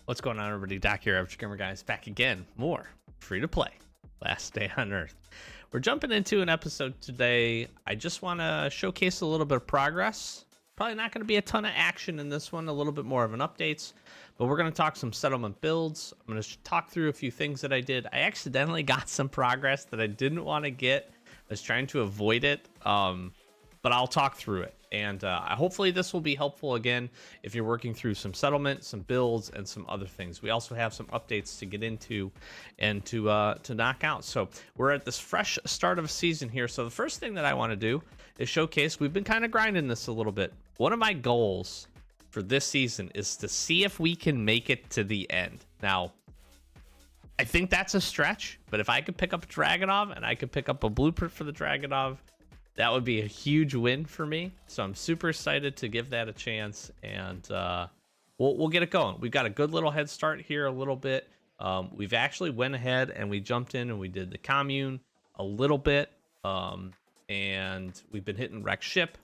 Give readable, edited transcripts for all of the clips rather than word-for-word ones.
What's going on, everybody? Doc here, Average Gamer Guys, back again. More free to play. Last Day on Earth. We're jumping into an episode today. I just want to showcase a little bit of progress. Probably not going to be a ton of action in this one, a little bit more of an updates, but we're going to talk some settlement builds. I'm going to talk through a few things that I did. I accidentally got some progress that I didn't want to get. I was trying to avoid it, but I'll talk through it. And hopefully this will be helpful again if you're working through some settlement, some builds, and some other things. We also have some updates to get into and to knock out. So we're at this fresh start of a season here. So the first thing that I want to do is showcase. We've been kind of grinding this a little bit. One of my goals for this season is to see if we can make it to the end. Now, I think that's a stretch, but if I could pick up a Dragonov and I could pick up a blueprint for the Dragonov, that would be a huge win for me. So I'm super excited to give that a chance, and we'll get it going. We've got a good little head start here a little bit. We've actually went ahead and we jumped in and we did the commune a little bit, and we've been hitting wreck ship.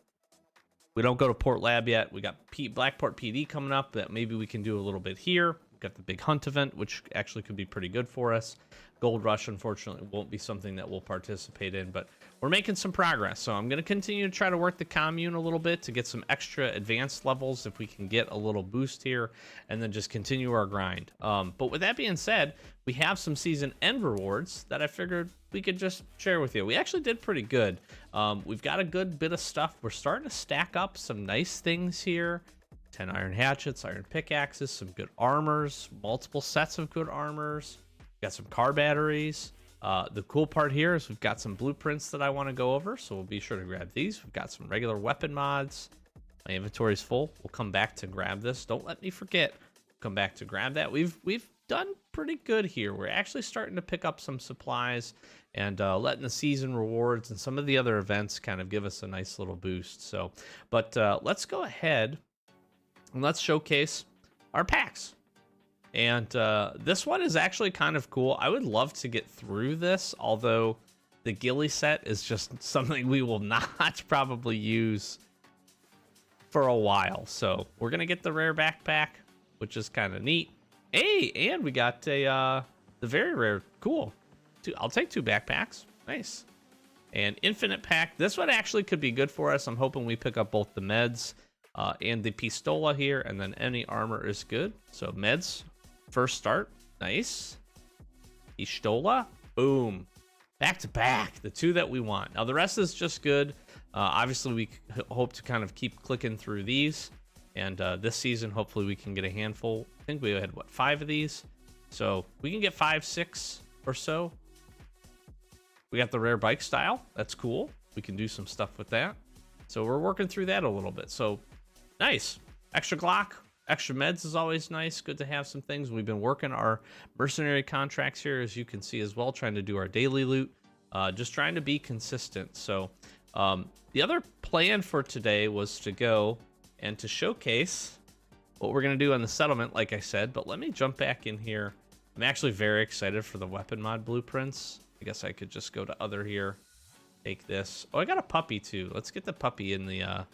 We don't go to Port Lab yet. We got Blackport PD coming up that maybe we can do a little bit here. We've got the big hunt event, which actually could be pretty good for us. Gold Rush, unfortunately, won't be something that we'll participate in, but we're making some progress. So I'm going to continue to try to work the commune a little bit to get some extra advanced levels if we can get a little boost here, and then just continue our grind. But with that being said, we have some season end rewards that I figured we could just share with you. We actually did pretty good. We've got a good bit of stuff. We're starting to stack up some nice things here. 10 iron hatchets, iron pickaxes, some good armors, multiple sets of good armors. Got some car batteries. The cool part here is we've got some blueprints that I want to go over, so we'll be sure to grab these. We've got some regular weapon mods. My inventory's full. We'll come back to grab this. Don't let me forget. Come back to grab that. We've done pretty good here. We're actually starting to pick up some supplies and letting the season rewards and some of the other events kind of give us a nice little boost. So, but let's go ahead and let's showcase our packs. And this one is actually kind of cool. I would love to get through this, although the ghillie set is just something we will not probably use for a while. So we're going to get the rare backpack, which is kind of neat. Hey, and we got the very rare. Cool. I'll take 2 backpacks. Nice. And infinite pack. This one actually could be good for us. I'm hoping we pick up both the meds and the pistola here, and then any armor is good. So meds. First start, nice. Pistola, boom. Back to back, the 2 that we want. Now the rest is just good. Obviously we hope to kind of keep clicking through these. And this season, hopefully we can get a handful. I think we had, 5 of these? So we can get 5, 6 or so. We got the rare bike style. That's cool. We can do some stuff with that. So we're working through that a little bit. So nice. Extra Glock. Extra meds is always nice. Good to have some things. We've been working our mercenary contracts here, as you can see as well, trying to do our daily loot, just trying to be consistent. So the other plan for today was to go and to showcase what we're going to do on the settlement, like I said. But let me jump back in here. I'm actually very excited for the weapon mod blueprints. I guess I could just go to other here, take this. Oh, I got a puppy too. Let's get the puppy in the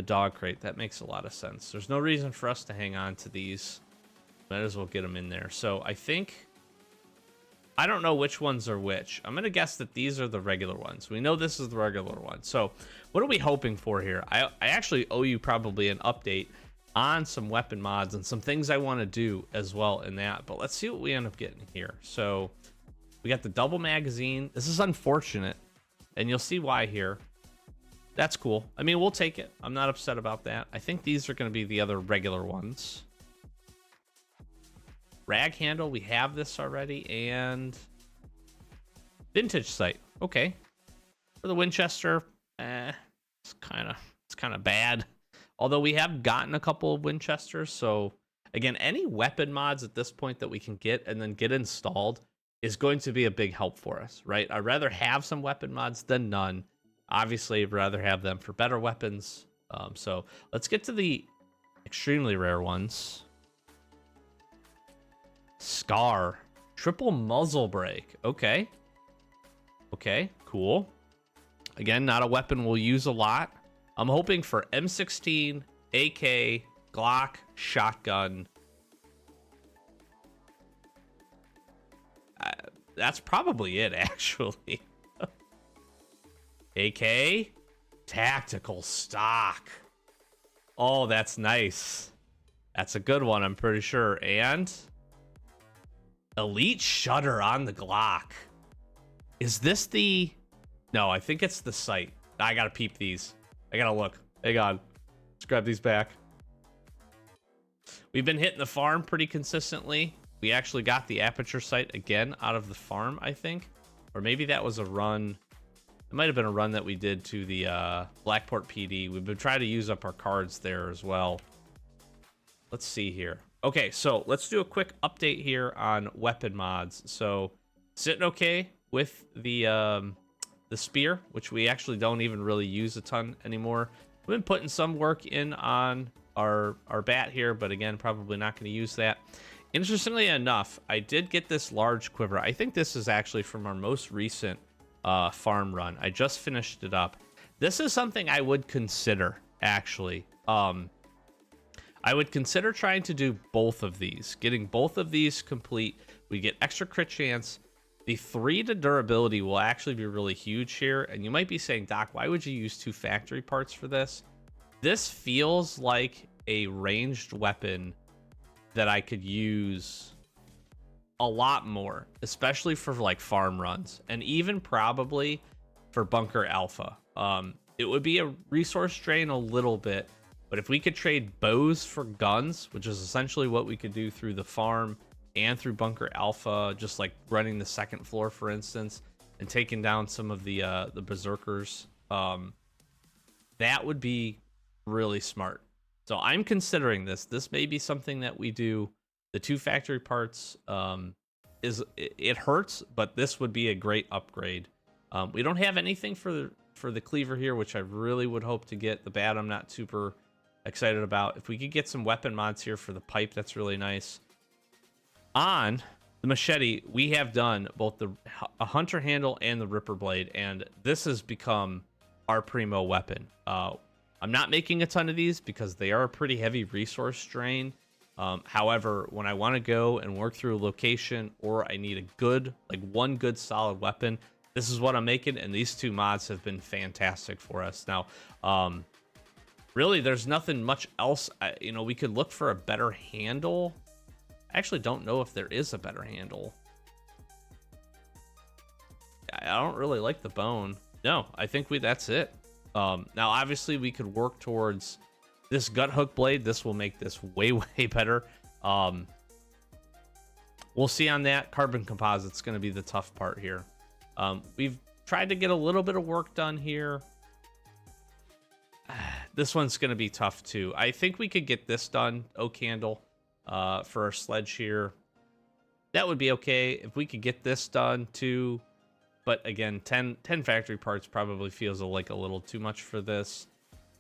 dog crate. That makes a lot of sense. There's no reason for us to hang on to these. Might as well get them in there. So I think, I don't know which ones are which. I'm gonna guess that these are the regular ones. We know this is the regular one. So what are we hoping for here? I actually owe you probably an update on some weapon mods and some things I want to do as well in that, but let's see what we end up getting here. So we got the double magazine. This is unfortunate, and you'll see why here. That's cool. I mean, we'll take it. I'm not upset about that. I think these are going to be the other regular ones. Rag handle, we have this already, and vintage sight. Okay. For the Winchester, it's kind of bad. Although we have gotten a couple of Winchesters, so again, any weapon mods at this point that we can get and then get installed is going to be a big help for us, right? I'd rather have some weapon mods than none. Obviously, I'd rather have them for better weapons. So let's get to the extremely rare ones. Scar. Triple muzzle brake. Okay. Okay, cool. Again, not a weapon we'll use a lot. I'm hoping for M16, AK, Glock, shotgun, that's probably it, actually. AK tactical stock. Oh, that's nice. That's a good one, I'm pretty sure. And elite shutter on the Glock. Is this the... No, I think it's the sight. I gotta peep these. I gotta look. Hang on. Let's grab these back. We've been hitting the farm pretty consistently. We actually got the aperture sight again out of the farm, I think. Or maybe that was a run. It might have been a run that we did to the Blackport PD. We've been trying to use up our cards there as well. Let's see here. Okay, so let's do a quick update here on weapon mods. So sitting okay with the spear, which we actually don't even really use a ton anymore. We've been putting some work in on our bat here, but again, probably not going to use that. Interestingly enough, I did get this large quiver. I think this is actually from our most recent farm run. I just finished it up. This is something I would consider, actually. I would consider trying to do both of these. Getting both of these complete, we get extra crit chance. The 3 to durability will actually be really huge here. And you might be saying, Doc, why would you use 2 factory parts for this? This feels like a ranged weapon that I could use a lot more, especially for like farm runs and even probably for bunker alpha. It would be a resource drain a little bit, but if we could trade bows for guns, which is essentially what we could do through the farm and through bunker alpha, just like running the second floor, for instance, and taking down some of the berserkers, that would be really smart. So I'm considering this. This may be something that we do. The 2 factory parts it hurts, but this would be a great upgrade. We don't have anything for the cleaver here, which I really would hope to get. The bat I'm not super excited about. If we could get some weapon mods here for the pipe, that's really nice. On the machete, we have done both a hunter handle and the ripper blade, and this has become our primo weapon. I'm not making a ton of these because they are a pretty heavy resource drain. However, when I want to go and work through a location, or I need a good, like one good solid weapon, this is what I'm making, and these 2 mods have been fantastic for us. Now, really, there's nothing much else. We could look for a better handle. I actually don't know if there is a better handle. I don't really like the bone. No, I think that's it. Now, obviously, we could work towards this gut hook blade. This will make this way, way better. We'll see on that. Carbon composite's going to be the tough part here. We've tried to get a little bit of work done here. This one's going to be tough, too. I think we could get this done, oak handle, for our sledge here. That would be okay. If we could get this done, too. But again, 10 factory parts probably feels like a little too much for this.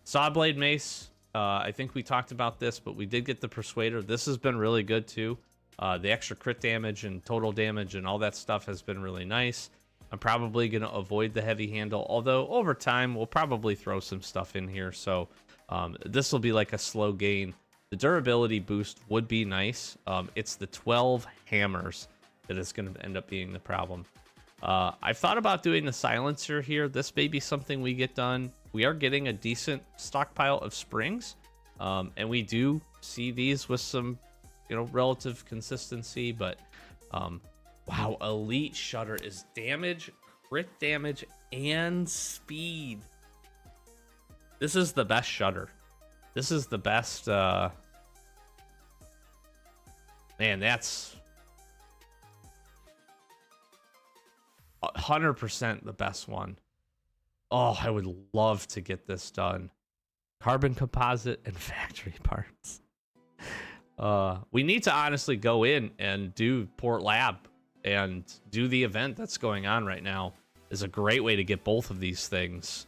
Saw blade mace. I think we talked about this, but we did get the persuader. This has been really good too. The extra crit damage and total damage and all that stuff has been really nice. I'm probably going to avoid the heavy handle, although over time we'll probably throw some stuff in here. So this will be like a slow gain. The durability boost would be nice. It's the 12 hammers that is going to end up being the problem. I've thought about doing the silencer here. This may be something we get done. We are getting a decent stockpile of springs, and we do see these with some, relative consistency. But wow, elite shutter is damage, crit damage, and speed. This is the best shutter. This is the best. Man, that's 100% the best one. Oh, I would love to get this done. Carbon composite and factory parts. We need to honestly go in and do Port Lab and do the event that's going on right now. Is a great way to get both of these things.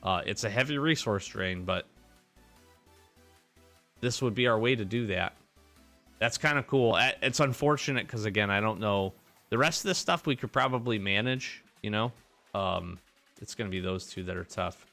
It's a heavy resource drain, but this would be our way to do that. That's kind of cool. It's unfortunate because, again, I don't know. The rest of this stuff we could probably manage, It's going to be those 2 that are tough.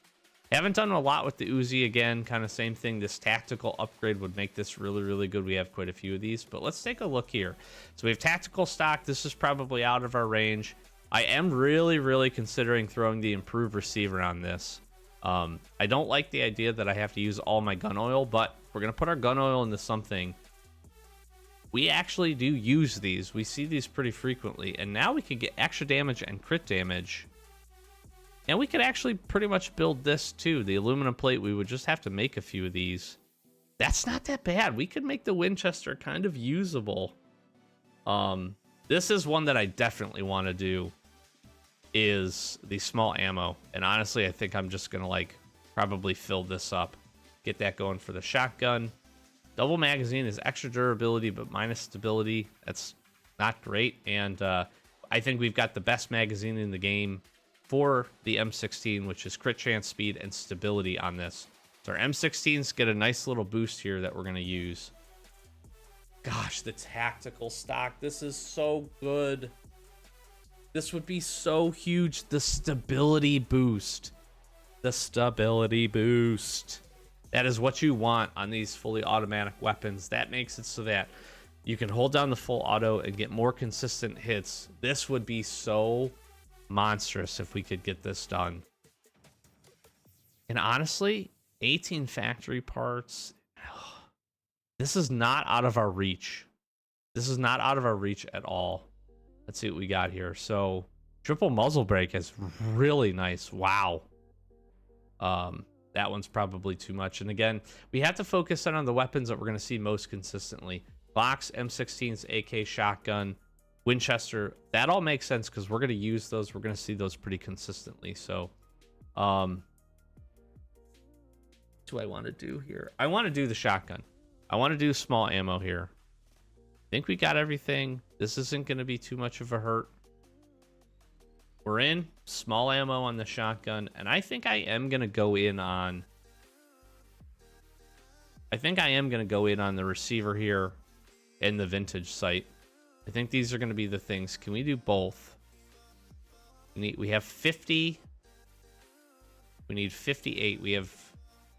Haven't done a lot with the Uzi. Again, kind of same thing. This tactical upgrade would make this really, really good. We have quite a few of these, but let's take a look here. So we have tactical stock. This is probably out of our range. I am really, really considering throwing the improved receiver on this. I don't like the idea that I have to use all my gun oil, but if we're going to put our gun oil into something, we actually do use these. We see these pretty frequently, and now we can get extra damage and crit damage. And we could actually pretty much build this too. The aluminum plate, we would just have to make a few of these. That's not that bad. We could make the Winchester kind of usable. This is one that I definitely want to do, is the small ammo. And honestly, I think I'm just going to like probably fill this up. Get that going for the shotgun. Double magazine is extra durability, but minus stability. That's not great. And I think we've got the best magazine in the game for the M16, which is crit chance, speed, and stability on this. So our M16s get a nice little boost here that we're going to use. Gosh, the tactical stock. This is so good. This would be so huge. The stability boost. The stability boost. That is what you want on these fully automatic weapons. That makes it so that you can hold down the full auto and get more consistent hits. This would be so monstrous if we could get this done. And honestly, 18 factory parts. This is not out of our reach. This is not out of our reach at all. Let's see what we got here. So triple muzzle brake is really nice. Wow. That one's probably too much. And again, we have to focus on the weapons that we're going to see most consistently. Box, M16s, AK, shotgun, Winchester. That all makes sense because we're going to use those. We're going to see those pretty consistently. So, what do I want to do here? I want to do the shotgun. I want to do small ammo here. I think we got everything. This isn't going to be too much of a hurt. We're in small ammo on the shotgun, and I think I am going to go in on... the receiver here and the vintage sight. I think these are going to be the things. Can we do both? We have 50. We need 58.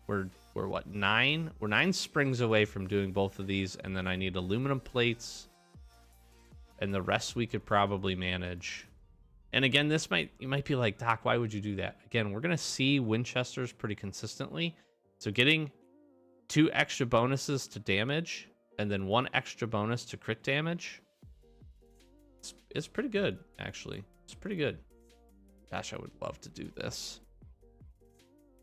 We're what, 9? We're 9 springs away from doing both of these, and then I need aluminum plates, and the rest we could probably manage. And again, you might be like, Doc, why would you do that? Again, we're going to see Winchesters pretty consistently. So getting 2 extra bonuses to damage and then 1 extra bonus to crit damage, it's pretty good, actually. It's pretty good. Gosh, I would love to do this.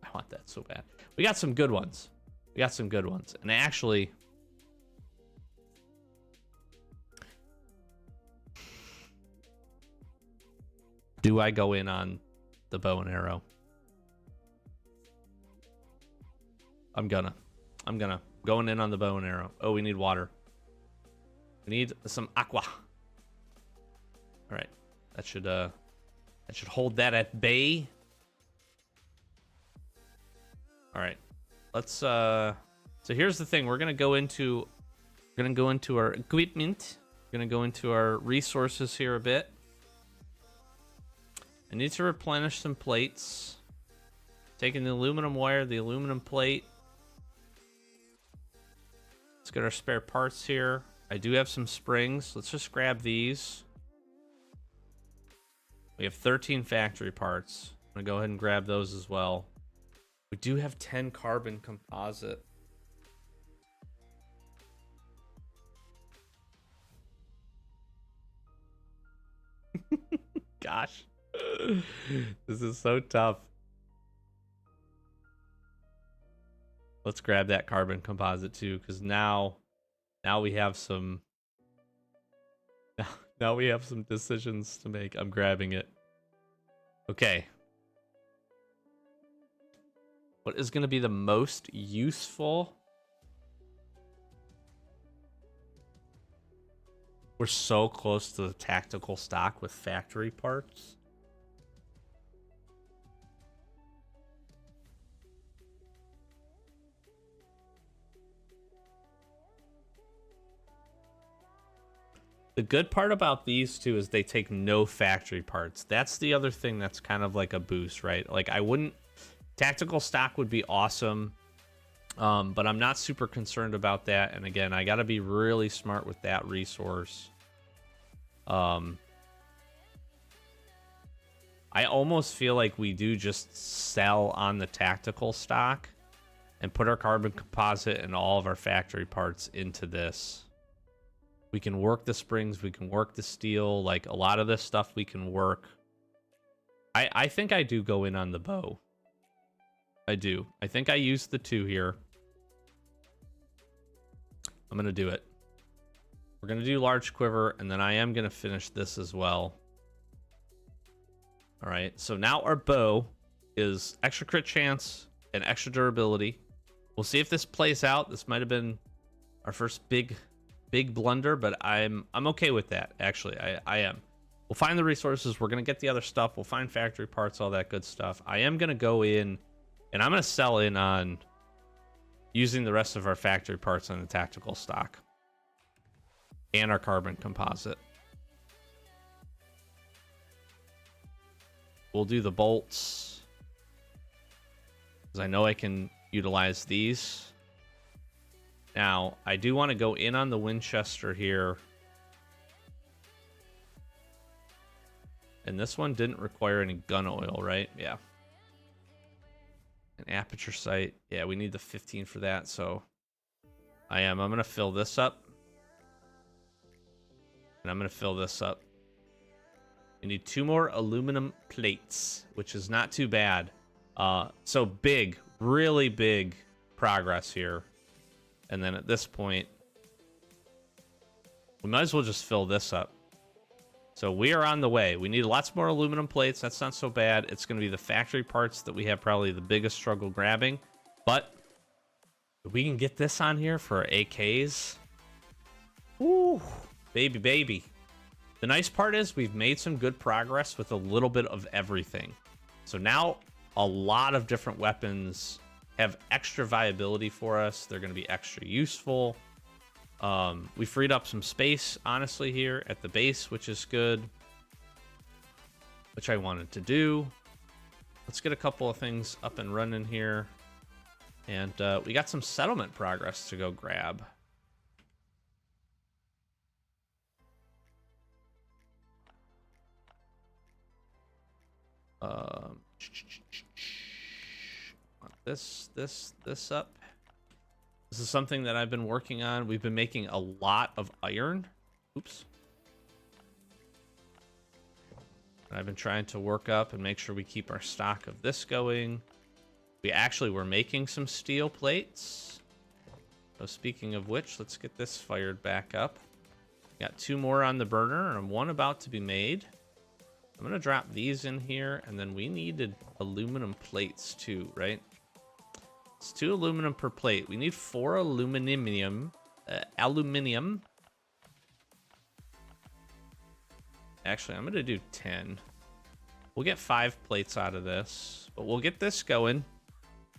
I want that so bad. We got some good ones. And actually... do I go in on the bow and arrow? I'm gonna. Going in on the bow and arrow. Oh, we need water. We need some aqua. All right. That should hold that at bay. All right. Let's so here's the thing. We're going to go into our equipment. We're going to go into our resources here a bit. I need to replenish some plates. Taking the aluminum wire, the aluminum plate. Let's get our spare parts here. I do have some springs. Let's just grab these. We have 13 factory parts. I'm going to go ahead and grab those as well. We do have 10 carbon composite. Gosh. This is so tough. Let's grab that carbon composite too, because now we have some decisions to make. I'm grabbing it. Okay. What is going to be the most useful? We're so close to the tactical stock with factory parts. The good part about these two is they take no factory parts. That's the other thing that's kind of like a boost, right? Like I wouldn't Tactical stock would be awesome, but I'm not super concerned about that. And again, I got to be really smart with that resource. I almost feel like we do just sell on the tactical stock and put our carbon composite and all of our factory parts into this. We can work the springs, we can work the steel, like a lot of this stuff we can work. I think I do go in on the bow. I do. I think I used the 2 here. I'm going to do it. We're going to do large quiver, and then I am going to finish this as well. All right, so now our bow is extra crit chance and extra durability. We'll see if this plays out. This might have been our first big blunder, but I'm okay with that, actually. I am. We'll find the resources. We're going to get the other stuff. We'll find factory parts, all that good stuff. I am going to go in, and I'm going to sell in on using the rest of our factory parts on the tactical stock and our carbon composite. We'll do the bolts, because I know I can utilize these. Now, I do want to go in on the Winchester here. And this one didn't require any gun oil, right? Yeah. An aperture sight. Yeah, we need the 15 for that, so I'm going to fill this up. And I'm going to fill this up. We need 2 more aluminum plates, which is not too bad. So big, really big progress here. And then at this point, we might as well just fill this up. So we are on the way. We need lots more aluminum plates. That's not so bad. It's going to be the factory parts that we have probably the biggest struggle grabbing. But if we can get this on here for AKs. Ooh, baby, baby. The nice part is we've made some good progress with a little bit of everything. So now a lot of different weapons have extra viability for us. They're going to be extra useful. We freed up some space, honestly, here at the base, which is good, which I wanted to do. Let's get a couple of things up and running here. And we got some settlement progress to go grab. This up. This is something that I've been working on. We've been making a lot of iron. Oops. I've been trying to work up and make sure we keep our stock of this going. We actually were making some steel plates. So speaking of which, let's get this fired back up. Got 2 more on the burner and 1 about to be made. I'm going to drop these in here, and then we needed aluminum plates too, right? It's 2 aluminum per plate. We need 4 aluminum. Actually, I'm going to do 10. We'll get 5 plates out of this, but we'll get this going.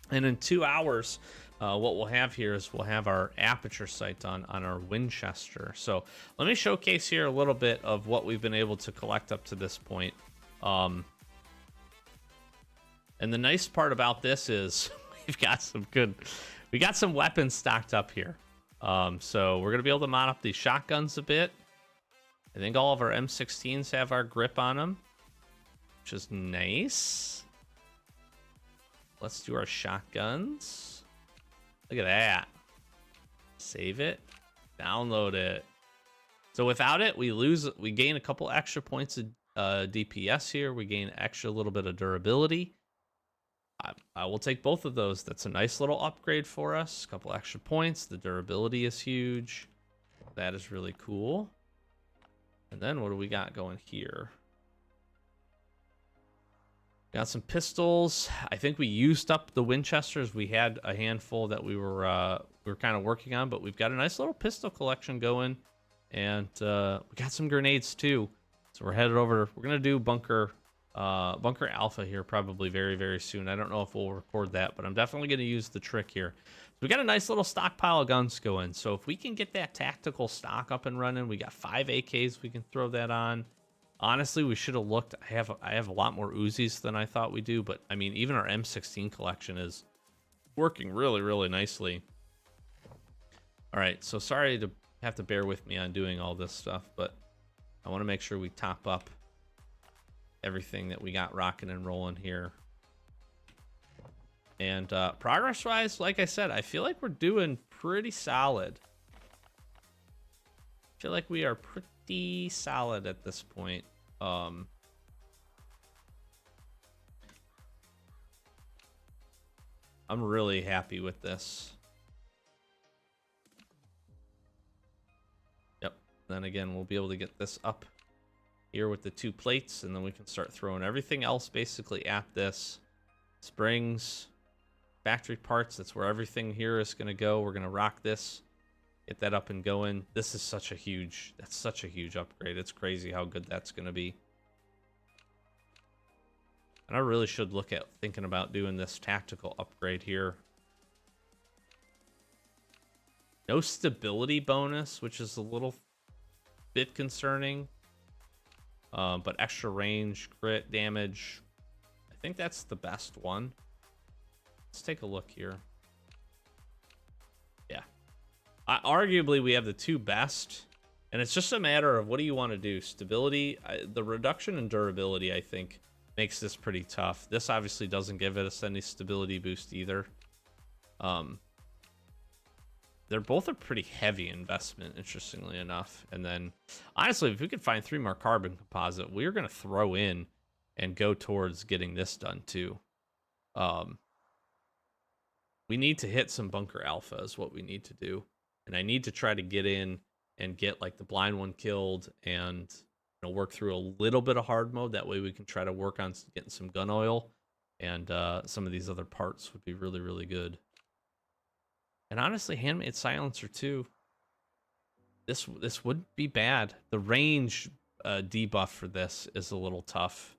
And in 2 hours, what we'll have here is we'll have our aperture sight on our Winchester. So let me showcase here a little bit of what we've been able to collect up to this point. And the nice part about this is we've got some weapons stocked up here. So we're going to be able to mod up these shotguns a bit. I think all of our M16s have our grip on them, which is nice. Let's do our shotguns. Look at that. Save it. Download it. So without it, we gain a couple extra points of DPS here. We gain extra little bit of durability. I will take both of those. That's a nice little upgrade for us. A couple extra points. The durability is huge. That is really cool. And then what do we got going here? Got some pistols. I think we used up the Winchesters. We had a handful that we were kind of working on, but we've got a nice little pistol collection going, and we got some grenades too. So we're headed over. We're gonna do bunker alpha here probably very, very soon. I don't know if we'll record that, but I'm definitely gonna use the trick here. So we got a nice little stockpile of guns going. So if we can get that tactical stock up and running, we got 5 AKs. We can throw that on. Honestly, we should have looked. I have a lot more Uzis than I thought we do, but I mean, even our M16 collection is working really, really nicely. All right, so sorry to have to bear with me on doing all this stuff, but I want to make sure we top up everything that we got rocking and rolling here. And progress-wise, like I said, I feel like we're doing pretty solid. I feel like we are pretty solid at this point. I'm really happy with this. Yep. Then again, we'll be able to get this up here with the 2 plates, and then we can start throwing everything else basically at this. Springs, factory parts, that's where everything here is going to go. We're going to rock this, get that up and going. This is such a huge, that's such a huge upgrade. It's crazy how good that's going to be. And I really should look at thinking about doing this tactical upgrade here. No stability bonus, which is a little bit concerning. But extra range, crit damage. I think that's the best one. Let's take a look here. Yeah. Arguably, we have the 2 best. And it's just a matter of what do you want to do? Stability, the reduction in durability, I think, makes this pretty tough. This obviously doesn't give us any stability boost either. They're both a pretty heavy investment, interestingly enough. And then, honestly, if we could find 3 more carbon composite, we're going to throw in and go towards getting this done too. We need to hit some bunker alpha is what we need to do. And I need to try to get in and get like the blind one killed and work through a little bit of hard mode. That way we can try to work on getting some gun oil, and some of these other parts would be really, really good. And honestly, handmade silencer too. This wouldn't be bad. The range debuff for this is a little tough.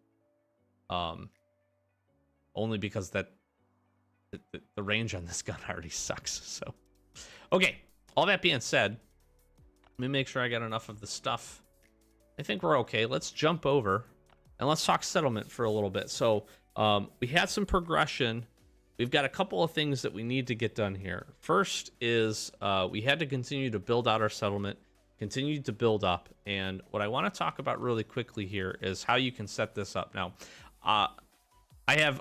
Only because that the range on this gun already sucks. So, okay. All that being said, let me make sure I got enough of the stuff. I think we're okay. Let's jump over and let's talk settlement for a little bit. So we had some progression. We've got a couple of things that we need to get done here. First is we had to continue to build out our settlement, continue to build up. And what I want to talk about really quickly here is how you can set this up. Now, I have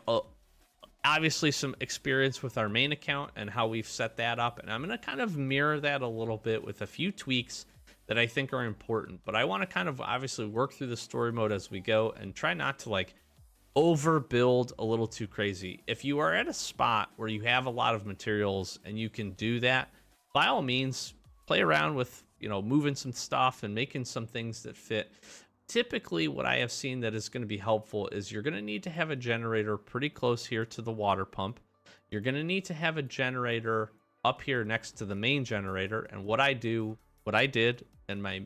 obviously some experience with our main account and how we've set that up. And I'm going to kind of mirror that a little bit with a few tweaks that I think are important, but I want to kind of obviously work through the story mode as we go and try not to like overbuild a little too crazy. If you are at a spot where you have a lot of materials and you can do that, by all means, play around with, moving some stuff and making some things that fit. Typically, what I have seen that is going to be helpful is you're going to need to have a generator pretty close here to the water pump. You're going to need to have a generator up here next to the main generator. And what I did in my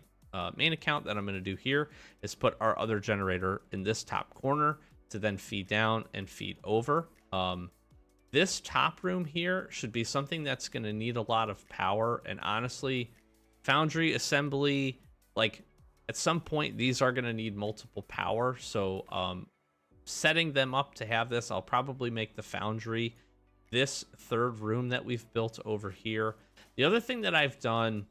main account that I'm going to do here is put our other generator in this top corner to then feed down and feed over. This top room here should be something that's going to need a lot of power. And honestly, foundry assembly, like at some point, these are going to need multiple power. So setting them up to have this, I'll probably make the foundry this 3rd room that we've built over here. The other thing that I've done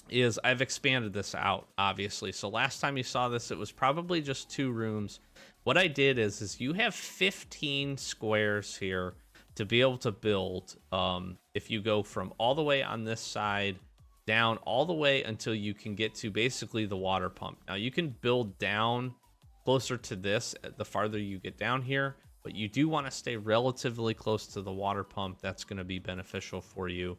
is I've expanded this out, obviously. So last time you saw this, it was probably just 2 rooms. What I did is you have 15 squares here to be able to build. If you go from all the way on this side down all the way until you can get to basically the water pump. Now you can build down closer to this the farther you get down here, but you do want to stay relatively close to the water pump. That's going to be beneficial for you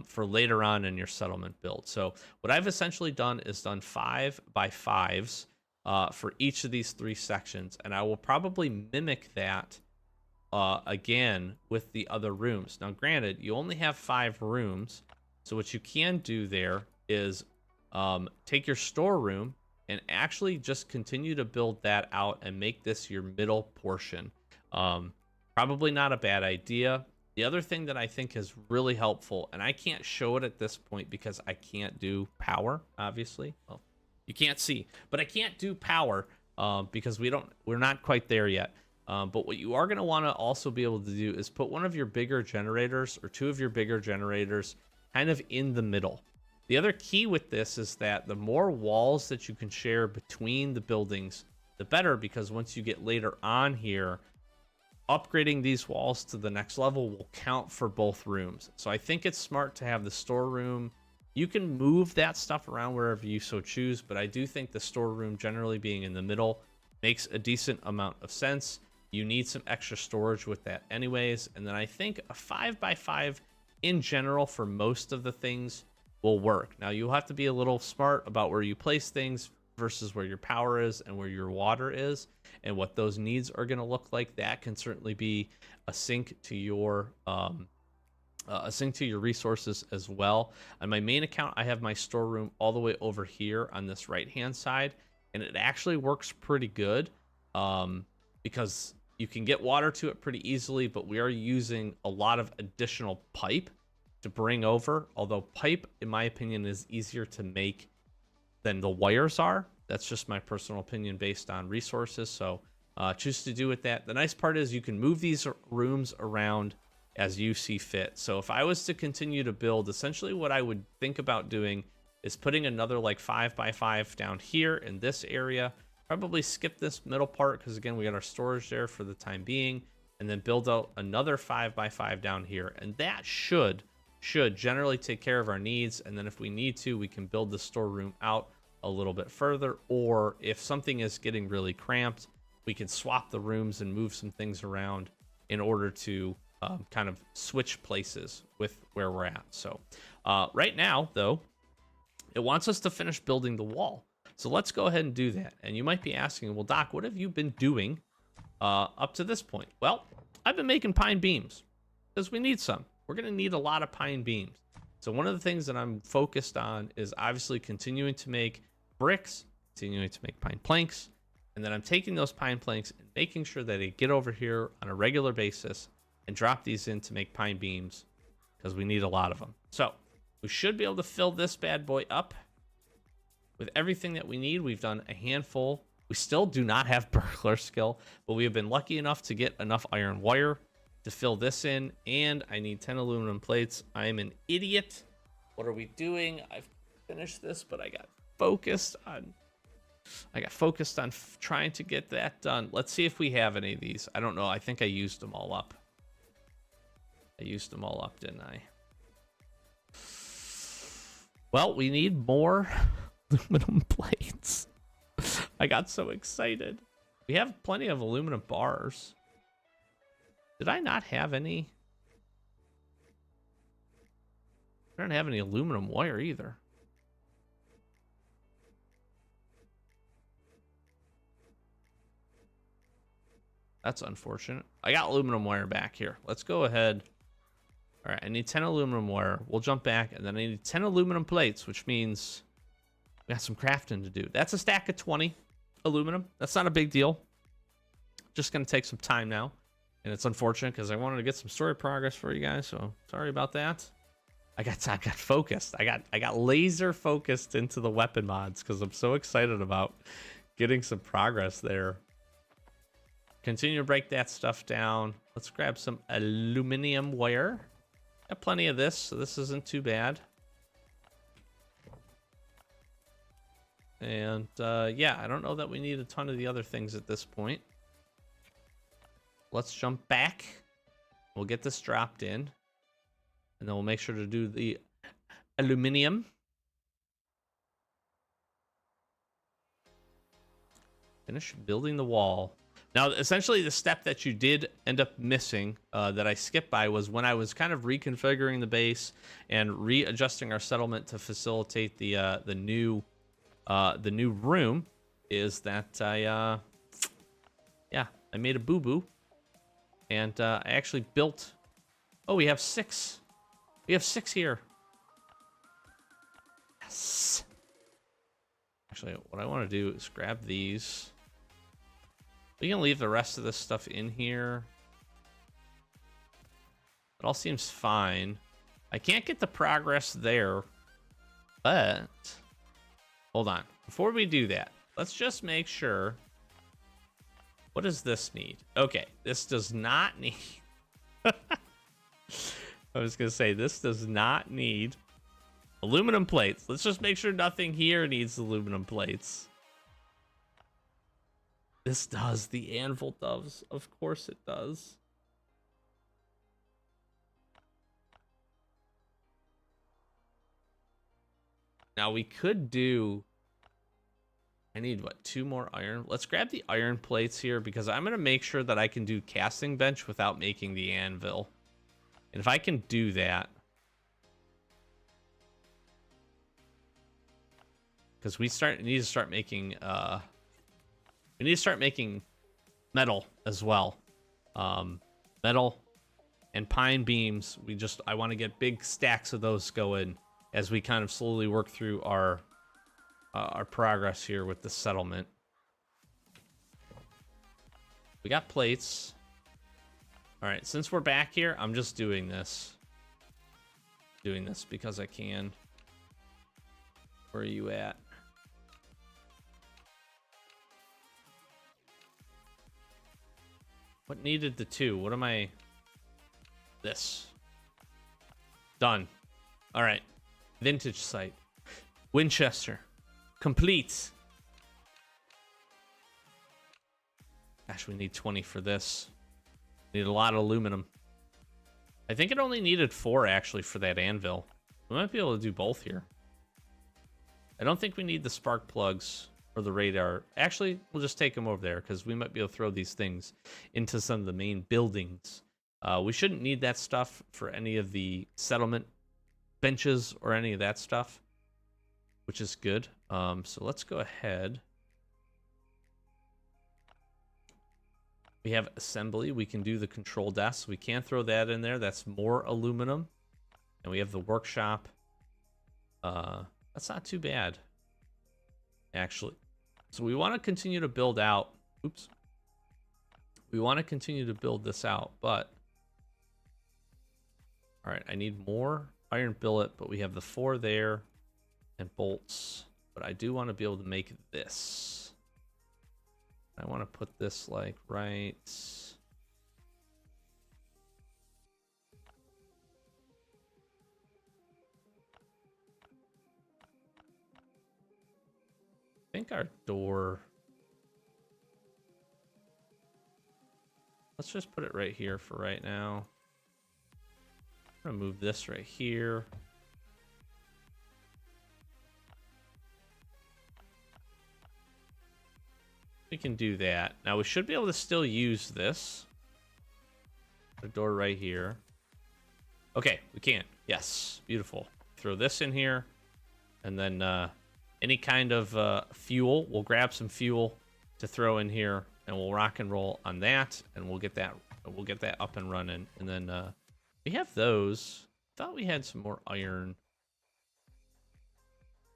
for later on in your settlement build. So what I've essentially done is done 5 by 5s for each of these 3 sections, and I will probably mimic that again with the other rooms. Now granted, you only have 5 rooms, so what you can do there is take your storeroom and actually just continue to build that out and make this your middle portion. Probably not a bad idea. The other thing that I think is really helpful, and I can't show it at this point because I can't do power, obviously. Well, You can't see, but I can't do power because we're not quite there yet. But what you are going to want to also be able to do is put one of your bigger generators or two of your bigger generators kind of in the middle. The other key with this is that the more walls that you can share between the buildings, the better, because once you get later on here, upgrading these walls to the next level will count for both rooms. So I think it's smart to have the storeroom. You can move that stuff around wherever you so choose, but I do think the storeroom generally being in the middle makes a decent amount of sense. You need some extra storage with that anyways. And then I think a 5x5 in general for most of the things will work. Now you'll have to be a little smart about where you place things versus where your power is and where your water is and what those needs are going to look like. That can certainly be a sync to your resources as well. On my main account, I have my storeroom all the way over here on this right hand side, and it actually works pretty good because you can get water to it pretty easily, but we are using a lot of additional pipe to bring over, although pipe in my opinion is easier to make than the wires are. That's just my personal opinion based on resources, so choose to do with that. The nice part is you can move these rooms around as you see fit. So if I was to continue to build, essentially what I would think about doing is putting another like 5x5 down here in this area. Probably skip this middle part because again we got our storage there for the time being, and then build out another 5x5 down here, and that should generally take care of our needs. And then if we need to, we can build the storeroom out a little bit further, or if something is getting really cramped, we can swap the rooms and move some things around in order to kind of switch places with where we're at. So right now though, it wants us to finish building the wall. So let's go ahead and do that. And you might be asking, well, Doc, what have you been doing up to this point? Well, I've been making pine beams because we need some. We're going to need a lot of pine beams. So one of the things that I'm focused on is obviously continuing to make bricks, continuing to make pine planks, and then I'm taking those pine planks and making sure that they get over here on a regular basis and drop these in to make pine beams because we need a lot of them. So we should be able to fill this bad boy up with everything that we need. We've done a handful. We still do not have burglar skill, but we have been lucky enough to get enough iron wire to fill this in, and I need 10 aluminum plates. I am an idiot. What are we doing? I've finished this, but I got focused on trying to get that done. Let's see if we have any of these. I don't know. I think I used them all up. I used them all up, didn't I? Well, we need more aluminum plates. I got so excited. We have plenty of aluminum bars. Did I not have any? I don't have any aluminum wire either. That's unfortunate. I got aluminum wire back here. Let's go ahead. All right, I need 10 aluminum wire. We'll jump back, and then I need 10 aluminum plates, which means we got some crafting to do. That's a stack of 20 aluminum. That's not a big deal. Just gonna take some time now, and it's unfortunate because I wanted to get some story progress for you guys. So sorry about that. I got focused. I got laser focused into the weapon mods because I'm so excited about getting some progress there. Continue to break that stuff down. Let's grab some aluminum wire. Got plenty of this, so this isn't too bad. And yeah, I don't know that we need a ton of the other things at this point. Let's jump back. We'll get this dropped in, and then we'll make sure to do the aluminum. Finish building the wall. Now, essentially, the step that you did end up missing that I skipped by was when I was kind of reconfiguring the base and readjusting our settlement to facilitate the new room. Is that I made a boo-boo, and I actually built. Oh, we have 6. We have 6 here. Yes. Actually, what I want to do is grab these. We can leave the rest of this stuff in here. It all seems fine. I can't get the progress there, but hold on. before we do that, let's just make sure. What does this need? Okay, this does not need. I was gonna say this does not need aluminum plates. Let's just make sure nothing here needs aluminum plates. This does. The anvil does. Of course it does. Now we could do. I need what, 2 more iron? Let's grab the iron plates here because I'm going to make sure that I can do casting bench without making the anvil. And if I can do that, because we need to start making metal as well. Metal and pine beams. I want to get big stacks of those going as we kind of slowly work through our progress here with the settlement. We got plates. All right, since we're back here, I'm just doing this. Doing this because I can. Where are you at? What needed the 2? What am I? This. Done. All right. Vintage site. Winchester. Complete. Gosh, we need 20 for this. Need a lot of aluminum. I think it only needed 4 actually for that anvil. We might be able to do both here. I don't think we need the spark plugs or the radar. Actually, we'll just take them over there because we might be able to throw these things into some of the main buildings. We shouldn't need that stuff for any of the settlement benches or any of that stuff, which is good. So let's go ahead. We have assembly. We can do the control desk. We can throw that in there. That's more aluminum. And we have the workshop. That's not too bad, actually. So we want to continue to build out. Oops. We want to continue to build this out, but all right, I need more iron billet, but we have the 4 there and bolts. But I do want to be able to make this. I want to put this like right. I think our door. Let's just put it right here for right now. I'm gonna move this right here. We can do that. Now we should be able to still use this. The door right here. Okay, we can. Yes, beautiful. Throw this in here, and then any kind of fuel. We'll grab some fuel to throw in here, and we'll rock and roll on that, and we'll get that up and running. And then we have those. Thought we had some more iron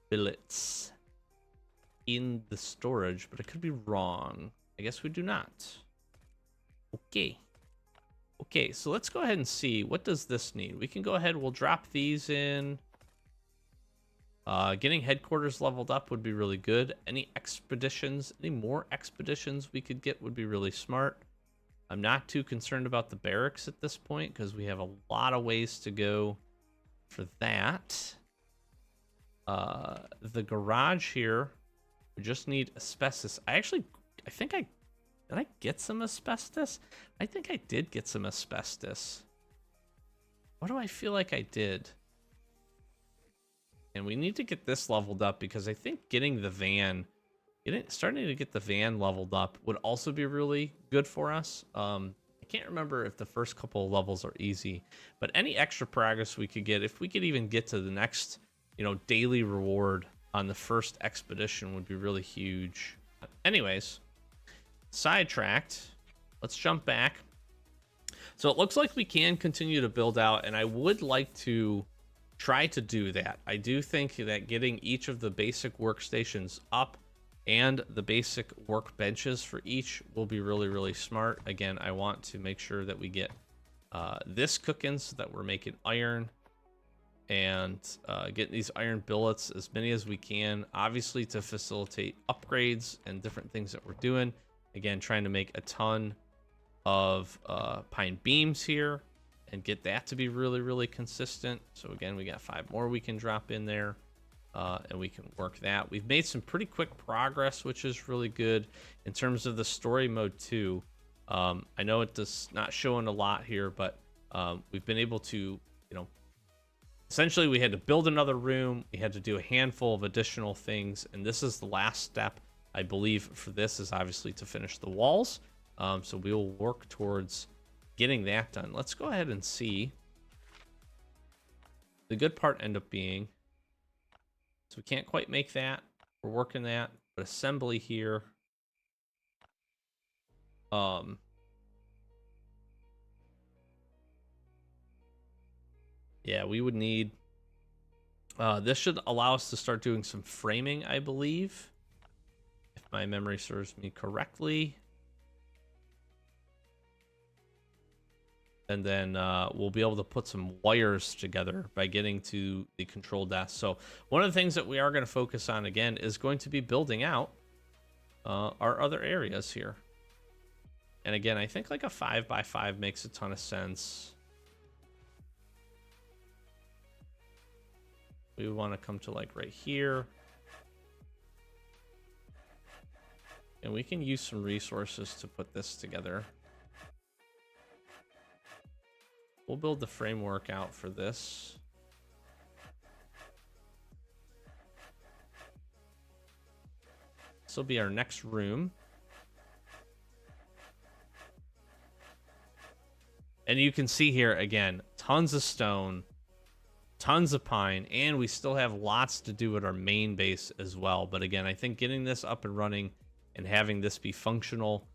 billets in the storage, but I could be wrong. I guess we do not. Okay. Okay, so let's go ahead and see. What does this need? We can go ahead. We'll drop these in. Getting headquarters leveled up would be really good. Any more expeditions we could get would be really smart. I'm not too concerned about the barracks at this point because we have a lot of ways to go for that. The garage here, we just need asbestos. Did I get some asbestos? I think I did get some asbestos. What do I feel like I did? And we need to get this leveled up because I think starting to get the van leveled up would also be really good for us. I can't remember if the first couple of levels are easy, but any extra progress we could get, if we could even get to the next, daily reward on the first expedition would be really huge. Anyways, sidetracked. Let's jump back. So it looks like we can continue to build out, and I would like to try to do that. I do think that getting each of the basic workstations up and the basic workbenches for each will be really, really smart. Again, I want to make sure that we get this cooking so that we're making iron. and getting these iron billets, as many as we can, obviously to facilitate upgrades and different things that we're doing. Again, trying to make a ton of pine beams here and get that to be really, really consistent. So again, we got 5 more we can drop in there, and we can work that. We've made some pretty quick progress, which is really good in terms of the story mode too. I know it does not showing a lot here, but we've been able to, you know, essentially we had to build another room. We had to do a handful of additional things, and this is the last step, I believe, for this is obviously to finish the walls. So we will work towards getting that done. Let's go ahead and see. The good part end up being, so we can't quite make that. We're working that, but assembly here. Yeah, we would need, this should allow us to start doing some framing, I believe, if my memory serves me correctly. And then we'll be able to put some wires together by getting to the control desk. So one of the things that we are going to focus on, again, is going to be building out our other areas here. And again, I think like a 5x5 makes a ton of sense. We want to come to like right here. And we can use some resources to put this together. We'll build the framework out for this. This will be our next room. And you can see here, again, tons of stone, tons of pine, and we still have lots to do at our main base as well. But again, I think getting this up and running and having this be functional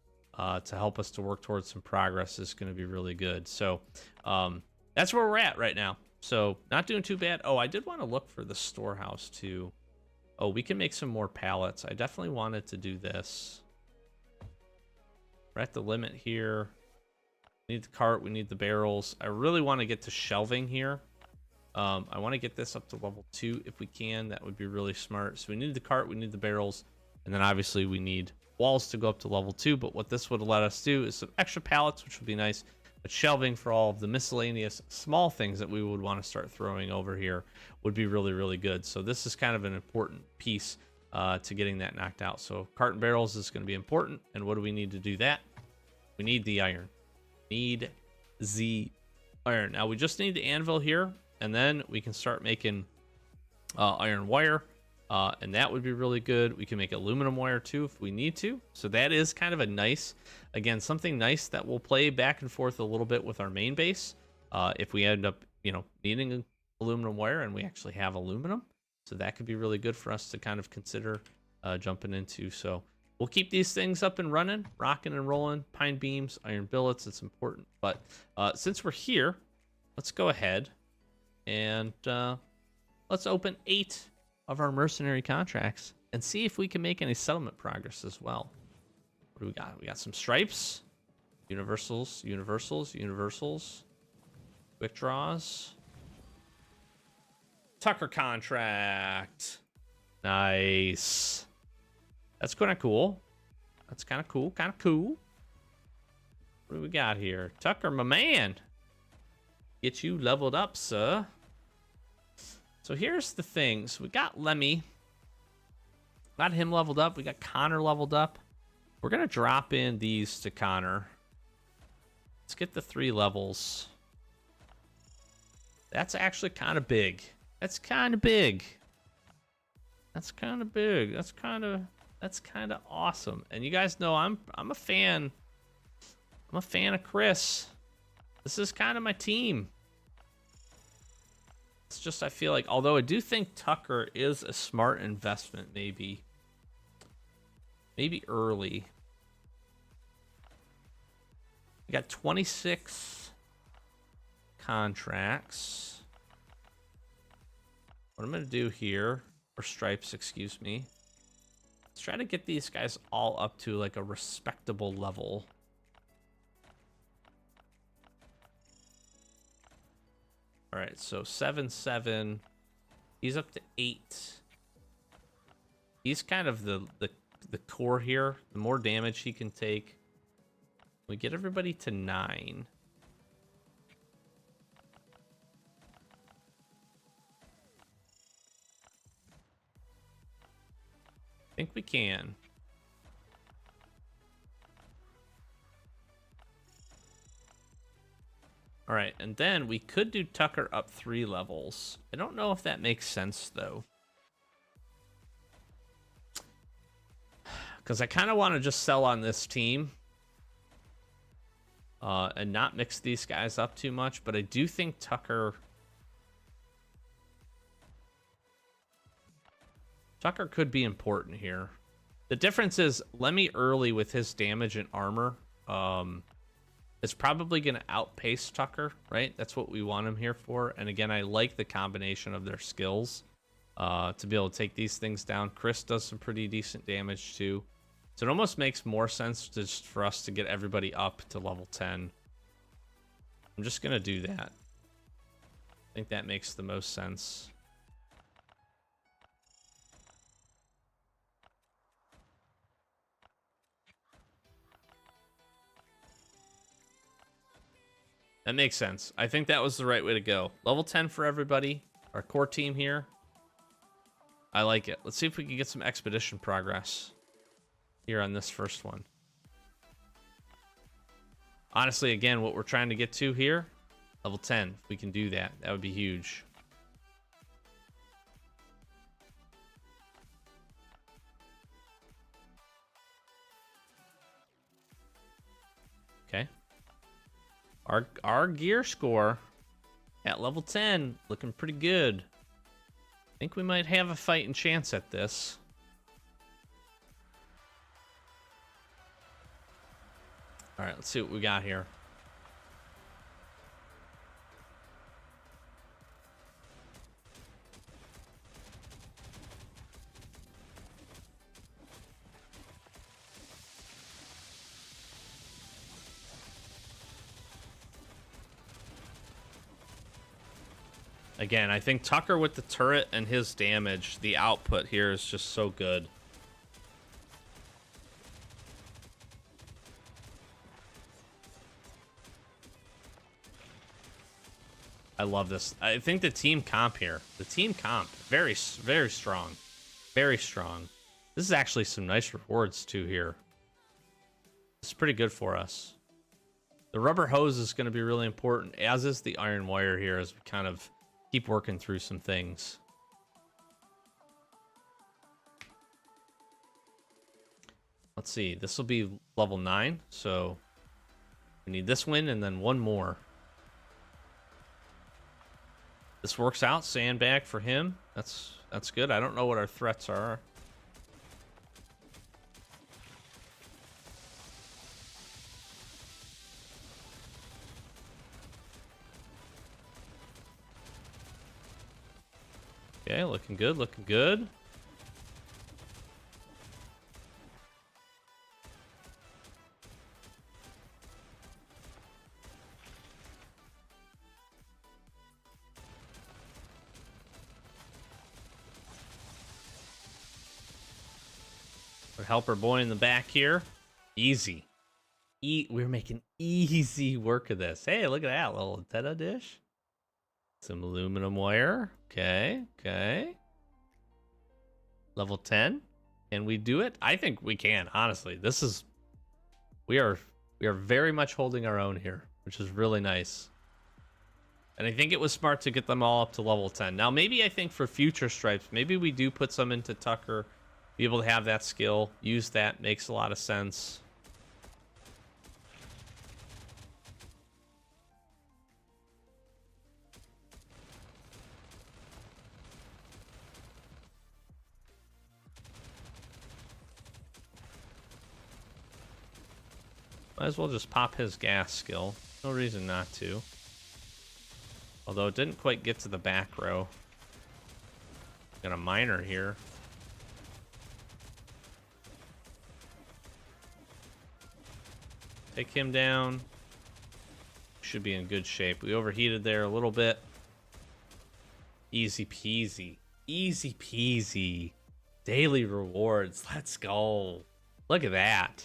to help us to work towards some progress is going to be really good. So that's where we're at right now. So not doing too bad. Oh, I did want to look for the storehouse too. Oh, we can make some more pallets. I definitely wanted to do this. We're at the limit here. We need the cart. We need the barrels. I really want to get to shelving here. I want to get this up to level 2 if we can. That would be really smart. So we need the cart. We need the barrels. And then obviously we need walls to go up to level 2, but what this would let us do is some extra pallets, which would be nice, but shelving for all of the miscellaneous small things that we would want to start throwing over here would be really, really good. So this is kind of an important piece to getting that knocked out. So cart and barrels is going to be important. And what do we need to do that? We need the iron. Need the iron. Now we just need the anvil here, and then we can start making iron wire. And that would be really good. We can make aluminum wire too if we need to. So that is kind of a nice, again, something nice that will play back and forth a little bit with our main base. If we end up, you know, needing aluminum wire and we actually have aluminum. So that could be really good for us to kind of consider jumping into. So we'll keep these things up and running, rocking and rolling. Pine beams, iron billets, it's important. But since we're here, let's go ahead and let's open 8 of our mercenary contracts and see if we can make any settlement progress as well. What do we got? We got some stripes, universals, quick draws, Tucker contract. Nice. That's kind of cool. That's kind of cool. What do we got here? Tucker, my man. Get you leveled up, sir. So here's the thing. So we got Lemmy. Got him leveled up. We got Connor leveled up. We're going to drop in these to Connor. Let's get the 3 levels. That's actually kind of big. That's kind of big. That's kind of awesome. And you guys know I'm a fan. I'm a fan of Chris. This is kind of my team. It's just, I feel like, although I do think Tucker is a smart investment, maybe early. We got 26 contracts. What I'm going to do here, or stripes, excuse me. Let's try to get these guys all up to like a respectable level. All right, so 7-7. He's up to 8. He's kind of the core here. The more damage he can take. We get everybody to 9. I think we can. All right, and then we could do Tucker up 3 levels. I don't know if that makes sense, though. Because I kind of want to just sell on this team. And not mix these guys up too much. But I do think Tucker could be important here. The difference is Lemmy early with his damage and armor is probably going to outpace Tucker, right? That's what we want him here for. And again, I like the combination of their skills to be able to take these things down. Chris does some pretty decent damage too. So it almost makes more sense just for us to get everybody up to level 10. I'm just going to do that. I think that makes the most sense. That makes sense. I think that was the right way to go. Level 10 for everybody. Our core team here. I like it. Let's see if we can get some expedition progress here on this first one. Honestly, again, what we're trying to get to here, level 10. If we can do that, that would be huge. Okay. Our gear score at level 10 looking pretty good. I think we might have a fighting chance at this. All right, let's see what we got here. Again, I think Tucker with the turret and his damage, the output here is just so good. I love this. I think the team comp here, very, very strong. Very strong. This is actually some nice rewards too here. This is pretty good for us. The rubber hose is going to be really important, as is the iron wire here as we kind of keep working through some things. Let's see. This will be level 9, so we need this win and then one more. This works out. Sandbag for him. That's good. I don't know what our threats are. Okay, looking good, looking good. Our helper boy in the back here. Easy. We're making easy work of this. Hey, look at that little antenna dish. Some aluminum wire. Okay, okay. Level 10. Can we do it? I think we can, honestly. This is... We are very much holding our own here, which is really nice. And I think it was smart to get them all up to level 10. Now, maybe I think for future stripes, maybe we do put some into Tucker. Be able to have that skill. Use that. Makes a lot of sense. Might as well just pop his gas skill. No reason not to. Although it didn't quite get to the back row. Got a miner here. Take him down. Should be in good shape. We overheated there a little bit. Easy peasy. Easy peasy. Daily rewards. Let's go. Look at that.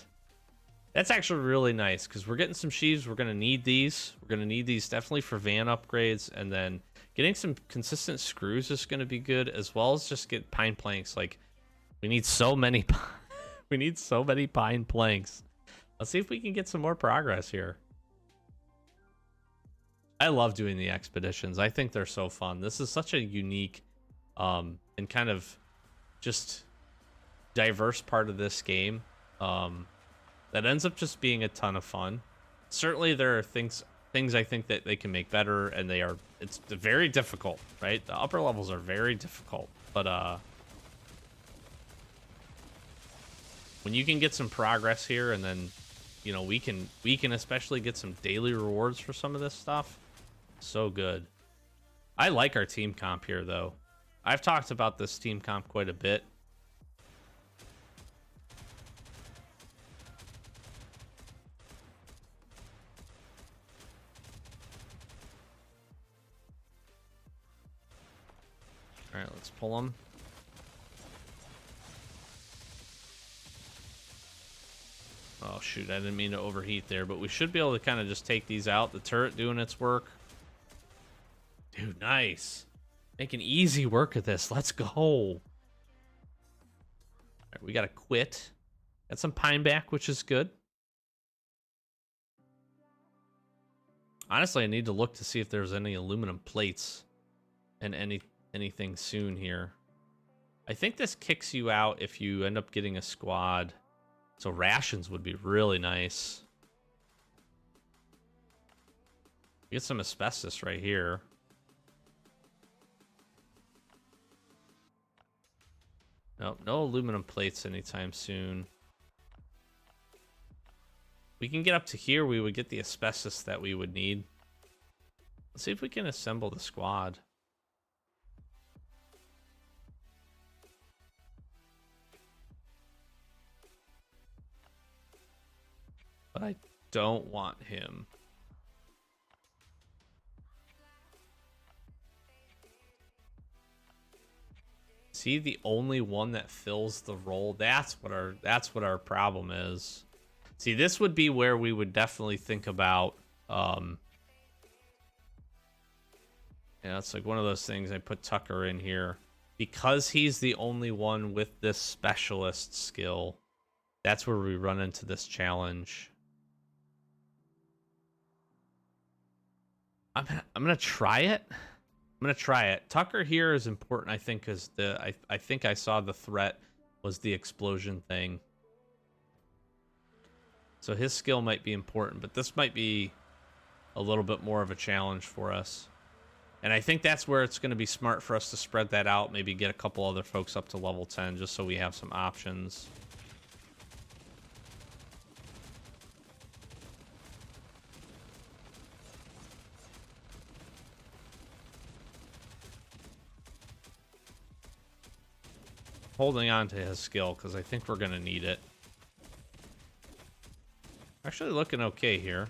That's actually really nice because we're getting some sheaves. We're going to need these. We're going to need these definitely for van upgrades. And then getting some consistent screws is going to be good, as well as just get pine planks. Like, we need so many. We need so many pine planks. Let's see if we can get some more progress here. I love doing the expeditions. I think they're so fun. This is such a unique and kind of just diverse part of this game that ends up just being a ton of fun. Certainly there are things I think that they can make better, and it's very difficult, right? The upper levels are very difficult, but when you can get some progress here, and then you know we can especially get some daily rewards for some of this stuff. So good. I like our team comp here, though. I've talked about this team comp quite a bit. All right, let's pull them. Oh, shoot. I didn't mean to overheat there, but we should be able to kind of just take these out. The turret doing its work. Dude, nice. Making easy work of this. Let's go. All right, we got to quit. Got some pine back, which is good. Honestly, I need to look to see if there's any aluminum plates and anything soon here. I think this kicks you out if you end up getting a squad. So rations would be really nice. Get some asbestos right here. Nope, no aluminum plates anytime soon. We can get up to here, we would get the asbestos that we would need. Let's see if we can assemble the squad. But I don't want him. See, the only one that fills the role. That's what our problem is. See, this would be where we would definitely think about yeah, it's like one of those things. I put Tucker in here because he's the only one with this specialist skill. That's where we run into this challenge. I'm gonna try it. I'm gonna try it. Tucker here is important, I think, because I think I saw the threat was the explosion thing. So his skill might be important, but this might be a little bit more of a challenge for us. And I think that's where it's going to be smart for us to spread that out. Maybe get a couple other folks up to level 10 just so we have some options. Holding on to his skill because I think we're going to need it. Actually looking okay here.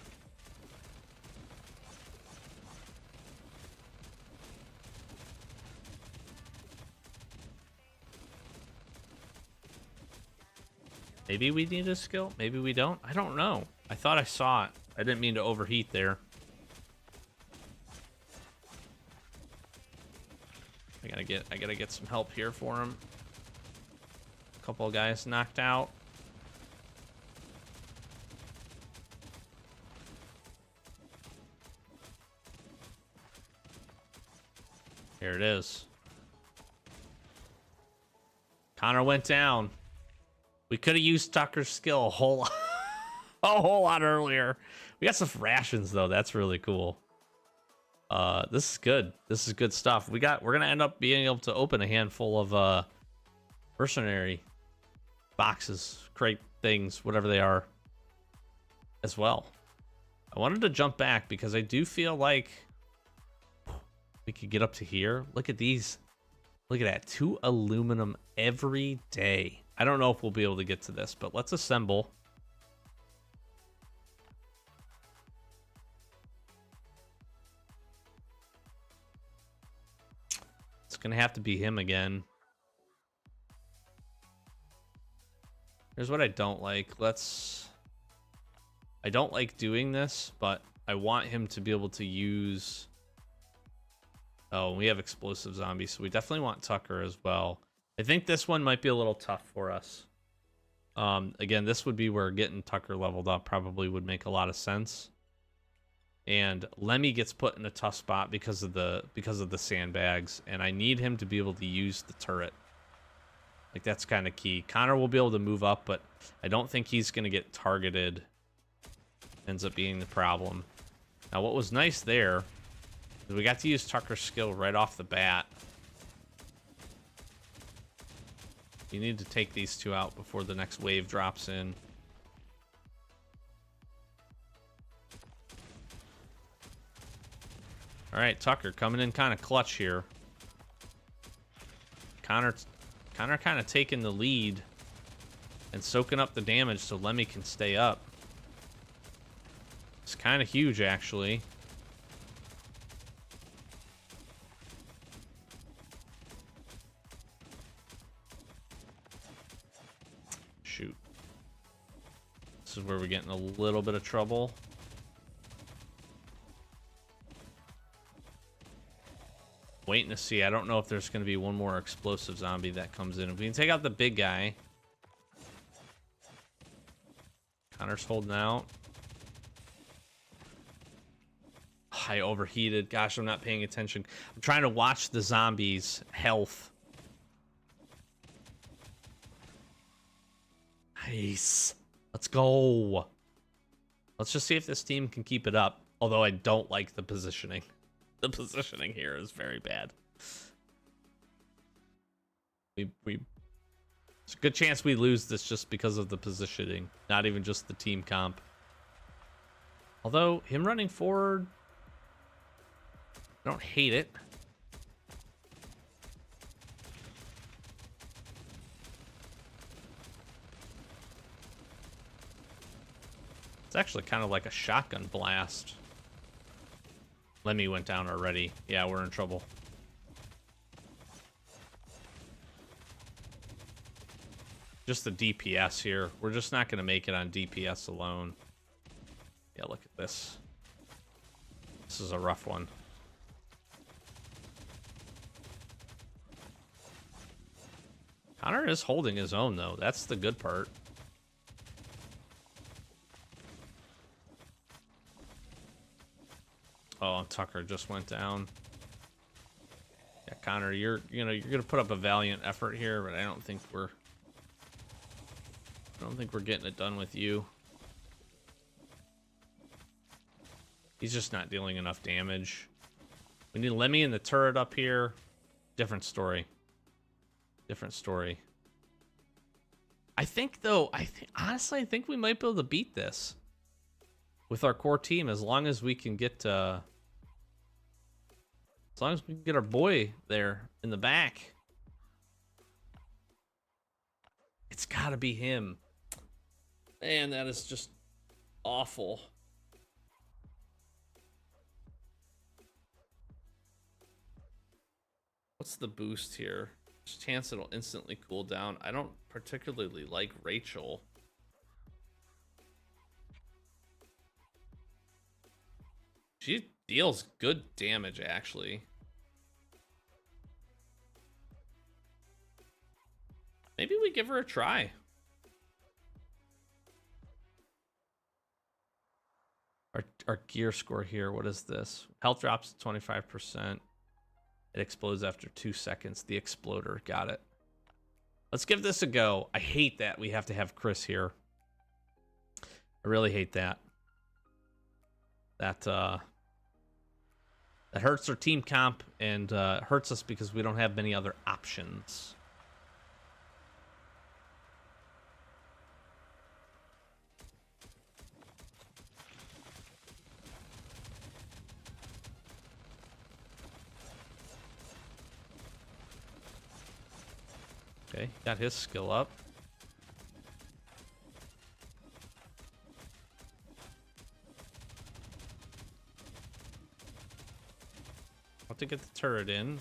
Maybe we need a skill. Maybe we don't. I don't know. I thought I saw it. I didn't mean to overheat there. I gotta get some help here for him. A couple of guys knocked out. Here it is. Connor went down. We could have used Tucker's skill a whole lot, a whole lot earlier. We got some rations though. That's really cool. This is good. This is good stuff. We're gonna end up being able to open a handful of mercenary boxes, crate things, whatever they are, as well. I wanted to jump back because I do feel like we could get up to here. Look at these. Look at that. 2 aluminum every day. I don't know if we'll be able to get to this, but let's assemble. gonna have to be him again. Here's what I don't like. I don't like doing this, but I want him to be able to use... Oh, we have explosive zombies, so we definitely want Tucker as well. I think this one might be a little tough for us. Again, this would be where getting Tucker leveled up probably would make a lot of sense. And Lemmy gets put in a tough spot because of the sandbags, and I need him to be able to use the turret. Like, that's kind of key. Connor will be able to move up, but I don't think he's going to get targeted. Ends up being the problem. Now, what was nice there is we got to use Tucker's skill right off the bat. You need to take these two out before the next wave drops in. All right, Tucker coming in kind of clutch here. Connor kind of taking the lead and soaking up the damage so Lemmy can stay up. It's kind of huge, actually. Shoot. This is where we're getting a little bit of trouble. Waiting to see. I don't know if there's going to be one more explosive zombie that comes in. If we can take out the big guy. Connor's holding out. I overheated. Gosh, I'm not paying attention. I'm trying to watch the zombies' health. Nice. Let's go. Let's just see if this team can keep it up. Although I don't like the positioning. The positioning here is very bad. It's a good chance we lose this just because of the positioning, not even just the team comp. Although him running forward, I don't hate it. It's actually kind of like a shotgun blast. Lemmy went down already. Yeah, we're in trouble. Just the DPS here. We're just not going to make it on DPS alone. Yeah, look at this. This is a rough one. Connor is holding his own, though. That's the good part. Oh, Tucker just went down. Yeah, Connor, you're gonna put up a valiant effort here, but I don't think we're getting it done with you. He's just not dealing enough damage. We need Lemmy in the turret up here. Different story. Different story. I think, though, honestly, I think we might be able to beat this with our core team as long as we can get our boy there in the back. It's gotta be him. Man, that is just awful. What's the boost here? Chance it'll instantly cool down. I don't particularly like Rachel. She deals good damage, actually. Maybe we give her a try. Our gear score here, what is this? Health drops to 25%. It explodes after 2 seconds. The exploder, got it. Let's give this a go. I hate that we have to have Chris here. I really hate that. That hurts our team comp and hurts us because we don't have many other options. Okay, got his skill up. Have to get the turret in.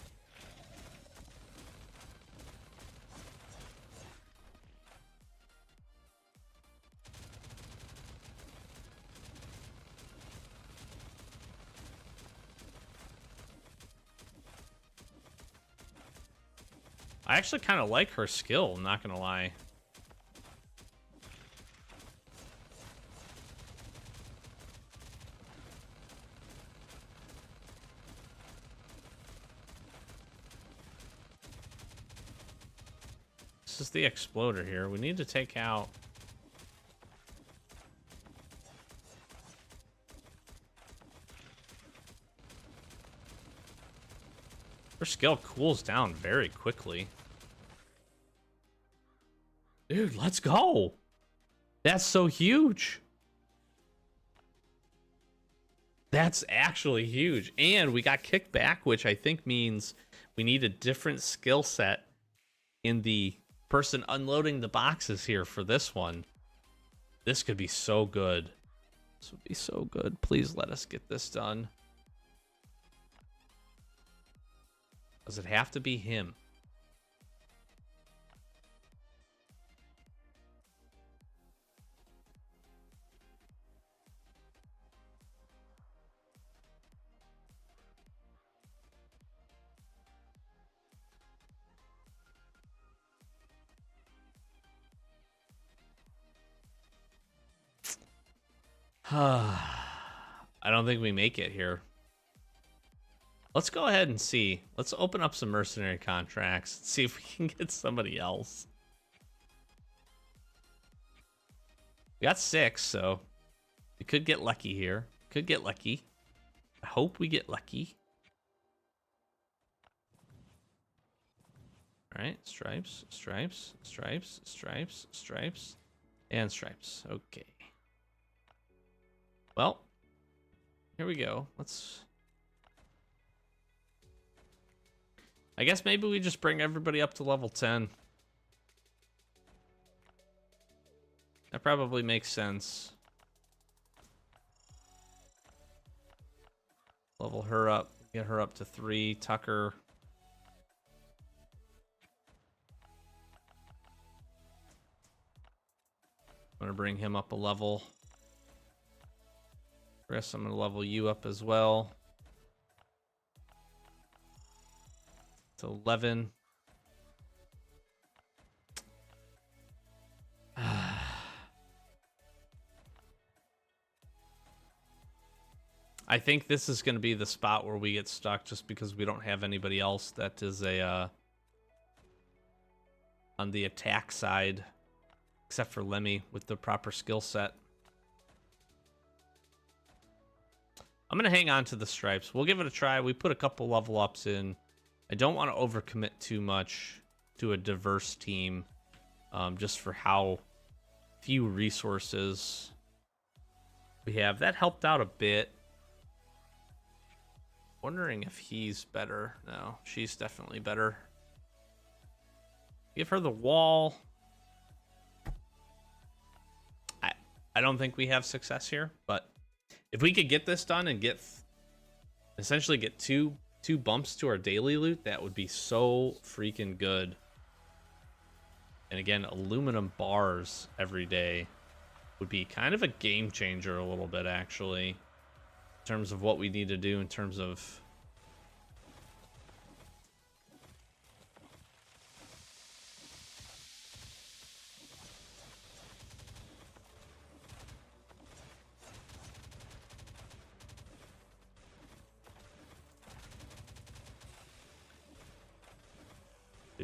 I actually kind of like her skill, I'm not gonna lie. This is the exploder here. We need to take out... Her skill cools down very quickly. Dude, let's go. That's so huge. That's actually huge. And we got kicked back, which I think means we need a different skill set in the person unloading the boxes here for this one. This could be so good. This would be so good. Please let us get this done. Does it have to be him? I don't think we make it here. Let's go ahead and see. Let's open up some mercenary contracts. See if we can get somebody else. We got 6, so we could get lucky here. Could get lucky. I hope we get lucky. All right, stripes, stripes, stripes, stripes, stripes, and stripes. Okay. Well, here we go. I guess maybe we just bring everybody up to level 10. That probably makes sense. Level her up. Get her up to 3. Tucker. I'm going to bring him up a level. Chris, I'm going to level you up as well. To 11. I think this is going to be the spot where we get stuck just because we don't have anybody else that is a on the attack side except for Lemmy with the proper skill set. I'm going to hang on to the stripes. We'll give it a try. We put a couple level ups in. I don't want to overcommit too much to a diverse team just for how few resources we have. That helped out a bit. Wondering if he's better. No, she's definitely better. Give her the wall. I don't think we have success here, but if we could get this done and get essentially get two bumps to our daily loot, that would be so freaking good. And again, aluminum bars every day would be kind of a game changer a little bit, actually, in terms of what we need to do in terms of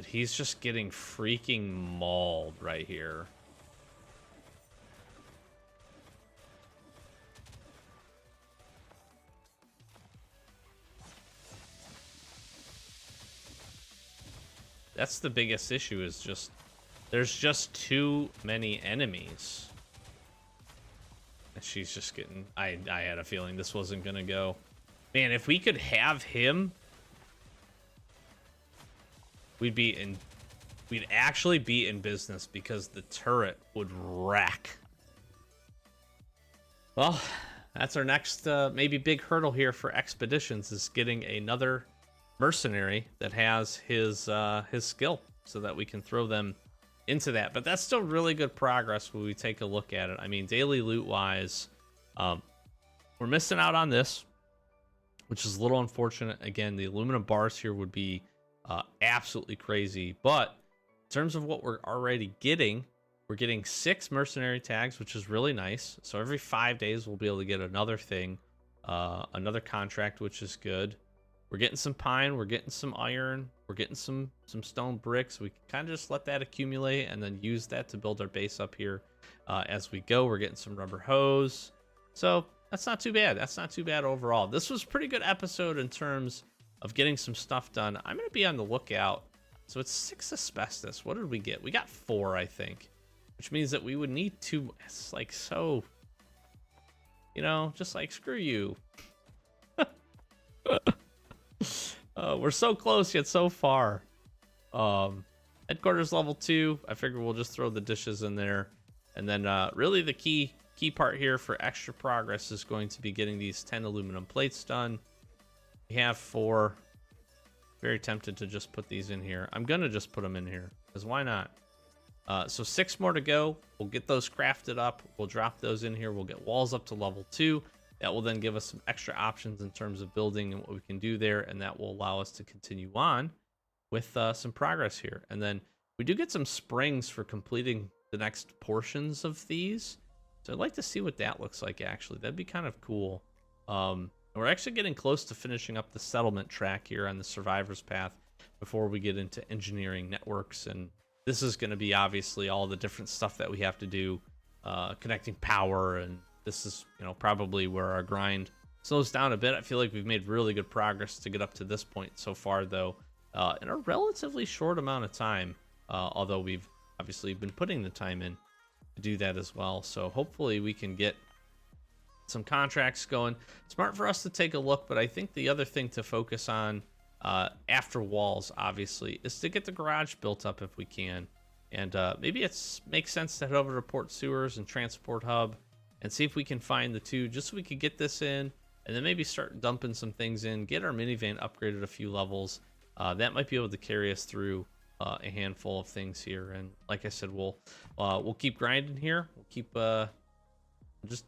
dude, he's just getting freaking mauled right here. That's the biggest issue, is just there's just too many enemies. And she's just getting... I had a feeling this wasn't gonna go. Man, if we could have him, we'd actually be in business because the turret would wreck. Well, that's our next maybe big hurdle here for expeditions, is getting another mercenary that has his skill so that we can throw them into that. But that's still really good progress when we take a look at it. I mean, daily loot wise, we're missing out on this, which is a little unfortunate. Again, the aluminum bars here would be absolutely crazy. But in terms of what we're already getting, we're getting 6 mercenary tags, which is really nice. So every 5 days we'll be able to get another thing, another contract, which is good. We're getting some pine, we're getting some iron, we're getting some stone bricks. We can kind of just let that accumulate and then use that to build our base up here as we go. We're getting some rubber hose. So that's not too bad. That's not too bad overall. This was a pretty good episode in terms of getting some stuff done. I'm going to be on the lookout. So it's 6 asbestos. What did we get? We got 4, I think, which means that we would need 2. It's like, so, you know, just like, screw you. We're so close yet so far. Headquarters level 2. I figure we'll just throw the dishes in there. And then really the key part here for extra progress is going to be getting these 10 aluminum plates done. We have 4. Very tempted to just put these in here. I'm gonna just put them in here, because why not? So 6 more to go. We'll get those crafted up. We'll drop those in here. We'll get walls up to level 2. That will then give us some extra options in terms of building and what we can do there, and that will allow us to continue on with some progress here. And then we do get some springs for completing the next portions of these. So I'd like to see what that looks like, actually. That'd be kind of cool. We're actually getting close to finishing up the settlement track here on the survivor's path before we get into engineering networks. And this is going to be obviously all the different stuff that we have to do, connecting power, and this is, you know, probably where our grind slows down a bit. I feel like we've made really good progress to get up to this point so far, though, in a relatively short amount of time, although we've obviously been putting the time in to do that as well. So hopefully we can get some contracts going. Smart for us to take a look, but I think the other thing to focus on after walls, obviously, is to get the garage built up if we can. And maybe it makes sense to head over to Port Sewers and Transport Hub and see if we can find the 2, just so we could get this in, and then maybe start dumping some things in, get our minivan upgraded a few levels. That might be able to carry us through a handful of things here. And like I said, we'll keep grinding here. We'll keep just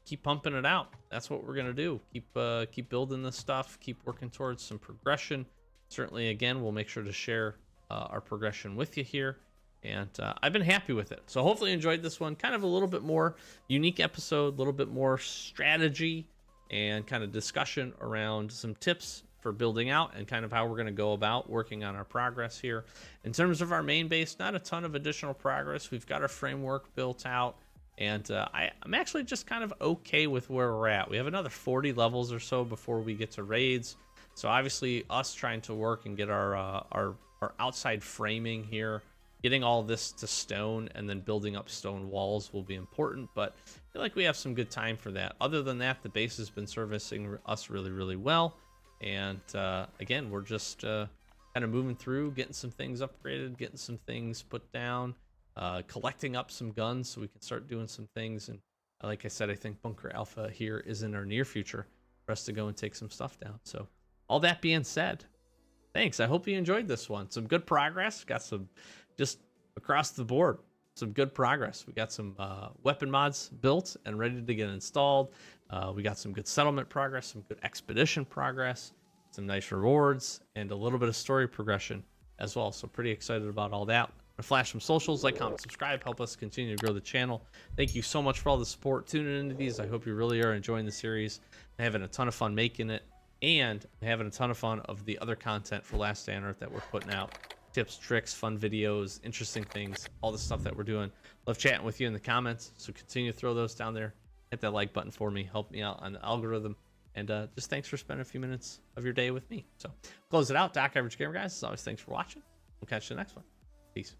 keep pumping it out. That's what we're gonna do. Keep building this stuff. Keep working towards some progression. Certainly, again, we'll make sure to share our progression with you here. And I've been happy with it. So hopefully you enjoyed this one. Kind of a little bit more unique episode, a little bit more strategy and kind of discussion around some tips for building out and kind of how we're going to go about working on our progress here. In terms of our main base, not a ton of additional progress. We've got our framework built out. And I'm actually just kind of okay with where we're at. We have another 40 levels or so before we get to raids. So obviously us trying to work and get our outside framing here, getting all this to stone and then building up stone walls will be important, but I feel like we have some good time for that. Other than that, the base has been servicing us really, really well. And again, we're just kind of moving through, getting some things upgraded, getting some things put down, collecting up some guns so we can start doing some things. And like I said, I think Bunker Alpha here is in our near future for us to go and take some stuff down. So all that being said, thanks. I hope you enjoyed this one. Some good progress. Got some just across the board, some good progress. We got some weapon mods built and ready to get installed. We got some good settlement progress, some good expedition progress, some nice rewards, and a little bit of story progression as well. So pretty excited about all that. Flash some socials, like, comment, subscribe, help us continue to grow the channel. Thank you so much for all the support tuning into these. I hope you really are enjoying the series. I'm having a ton of fun making it, and I'm having a ton of fun of the other content for Last Day on Earth that we're putting out. Tips, tricks, fun videos, interesting things, all the stuff that we're doing. Love chatting with you in the comments, so continue to throw those down there. Hit that like button for me, help me out on the algorithm, and just thanks for spending a few minutes of your day with me. So close it out. Doc Average Gamer, guys. As always, thanks for watching. We'll catch you in the next one. Peace.